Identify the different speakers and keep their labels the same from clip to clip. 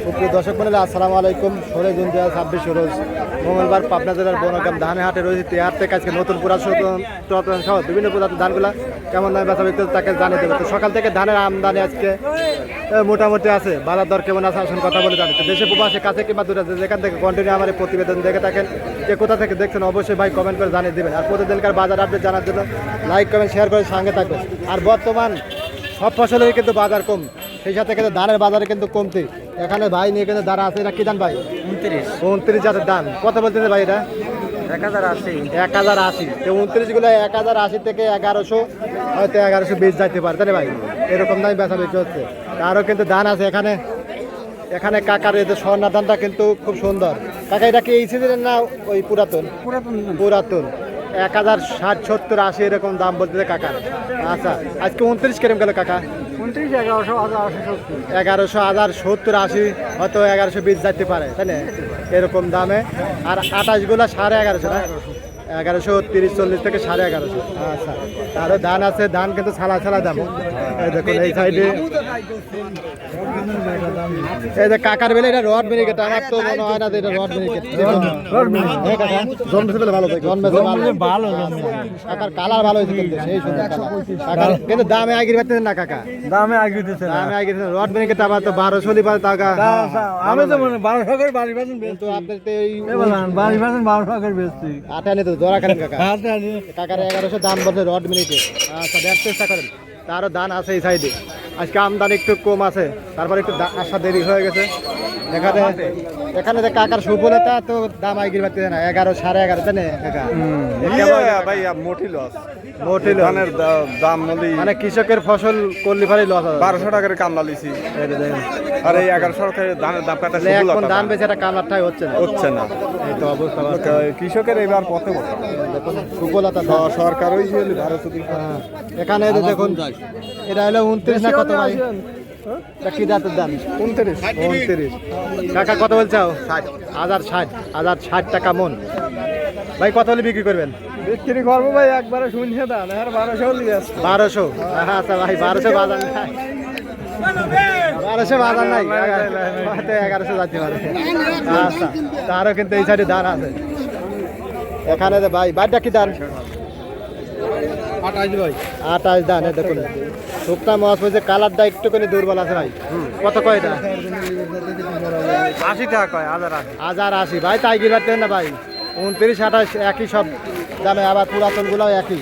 Speaker 1: সুপ্রিয় দর্শক মন্ডলী, আসসালামু আলাইকুম। 16 জুন 2026 রোজ মঙ্গলবার পাবনা জেলার বনগ্রাম ধানের হাটে রয়েছে। এই হাট থেকে আজকে নতুন পুরাতন সহ বিভিন্ন প্রজাতির ধানগুলা কেমন দামে বেচা বিক্রি তাকে জানিয়ে দেবে। তো সকাল থেকে ধানের আমদানি আজকে মোটামুটি আছে। বাজার দর কেমন আছে আসুন কথা বলে জানি। তো দেশে প্রবাসে কাছে কিংবা দূরে যেখান থেকে কন্টিনিউ আমার এই প্রতিবেদন দেখে থাকেন, কে কোথা থেকে দেখছেন অবশ্যই ভাই কমেন্ট করে জানিয়ে দেবেন। আর প্রতিদিনকার বাজার আপডেট জানার জন্য লাইক কমেন্ট শেয়ার করে সঙ্গে থাকবেন। আর বর্তমান সব ফসলেরই কিন্তু বাজার কম, সেই সাথে কিন্তু ধানের বাজারে কিন্তু কমতি। এখানে ভাই নিয়ে কিন্তু দাঁড়া আছে। এটা কি দাম ভাই? 29 হাজার দাম। কত বলতেছে ভাই? এটা 1080। তো 29 গুলো 1080 থেকে 1100, হয়তো 1120 যাইতে পারে, তাই না ভাই? এরকম দামই বেচা বিক্রি হচ্ছে। আরও কিন্তু ধান আছে এখানে। এখানে কাকার এই যে স্বর্ণা ধানটা কিন্তু খুব সুন্দর। কাকা এটা কি এই সিজনের না ওই পুরাতন? 1060, 70, 80 এরকম দাম বলতেছে কাকা। আচ্ছা, আজকে 29 কিরম গেল কাকা? 1100, 1070, 80, হয়তো 1120 যাইতে পারে, তাই না? এরকম দামে। আর 28 গুলা 1150 না? 1130-40 থেকে 1150। আচ্ছা, আরও ধান আছে। ধান কিন্তু ছালা দাম। এই দেখুন এই সাইডে এই যে কাকার বেলে এটা রড মিনিকেট। আমার তো মনে হয় না যে এটা রড মিনিকেট। জন্মেছে বলে ভালো, ভালো কাকার কালার ভালো হয়েছে কিন্তু সেই সুন্দর কাকার। কিন্তু দামে আগে পাচ্ছেন না কাকা? দামে আগে রড মিনিকেট আবার তো 1200 পারে টাকা। আমি তো মনে 1200 করে বাড়ি পাচ্ছেন, কিন্তু আপনার তো এই বাড়ি পাচ্ছেন 1200 করে বেচছি। আটা নিতে জোড়া খানেন কাকা? কাকার 1100 দাম বলছে রড মিনিকেট। আচ্ছা, দেড় চেষ্টা করেন। তারও ধান আছে এই সাইডে। আজকে আমদানি একটু কম আছে, তারপরে একটু আসা দেরি হয়ে গেছে। এখানে যে কাকার সুফলতা তো দাম আইগির পাচ্ছে না। 11, 11.5, তাই না কাকা?
Speaker 2: ভাই মোটি লস।
Speaker 1: ধানের দাম মানে কৃষকের ফসল করলে ভারী লস।
Speaker 2: 1200 টাকার কামলা লিছি, আর এই 1100 টাকার ধানের দাম কাটা
Speaker 1: এখন ধান বেচে একটা কামলারটাই হচ্ছে না। এই তো অবস্থা
Speaker 2: কৃষকের এবার পথে বসা।
Speaker 1: সুফলতা
Speaker 2: সরকার ওই যে ভারত।
Speaker 1: এখানে দেখুন এটা হলো 29 না কত ভাই? কি জাতের দাম? 29। কাকা কত বলছো? 60 টাকা মন। ভাই কত হলে বিক্রি করবেন?
Speaker 2: বিক্রি করবো ভাই একবারে শুনছে দাম। 1200 নিয়ে আসছে।
Speaker 1: 1200? আচ্ছা ভাই, 1200 বাজার নাই। 1200 বাজার নাই, 1100 যাচ্ছে পারে। আচ্ছা, তারও কিন্তু এই সাইডে ধান আছে। এখানে ভাই বাড়িটা কি ধান? 28 ধান। দেখুন শুকনা মাছ হয়েছে, কালারটা একটু করে দুর্বল আছে ভাই। কত কয় এটা?
Speaker 2: 80 টাকা কয়।
Speaker 1: 1080 ভাই, তাই কি পারতেন না ভাই? 29, 28 একই সব দামে। আবার পুরাতন গুলাও একই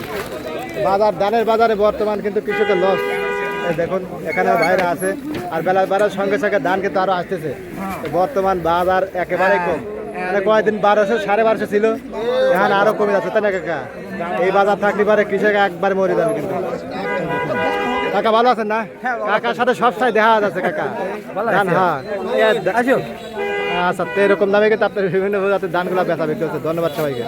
Speaker 1: ধানের বাজারে বর্তমান কিন্তু কৃষকের লস। দেখুন এখানে বাইরে আছে। আর বেলার বাড়ার সঙ্গে সঙ্গে ধান কিন্তু আরো আসতেছে। বর্তমান বাজার একেবারে কম। কয়েকদিন 1200, 1250 ছিল, এখন আরো কমে যাচ্ছে, তাই না কাকা? এই বাজার থাকলে পারে কৃষক একবার মরে যাবে কিন্তু। কাকা ভালো আছেন না? কাকার সাথে সবসময় দেখা যাচ্ছে কাকা। হ্যাঁ, আচ্ছা, এরকম দামে কিন্তু আপনার বিভিন্ন ধানগুলো বেচা বিক্রি হচ্ছে। ধন্যবাদ সবাইকে।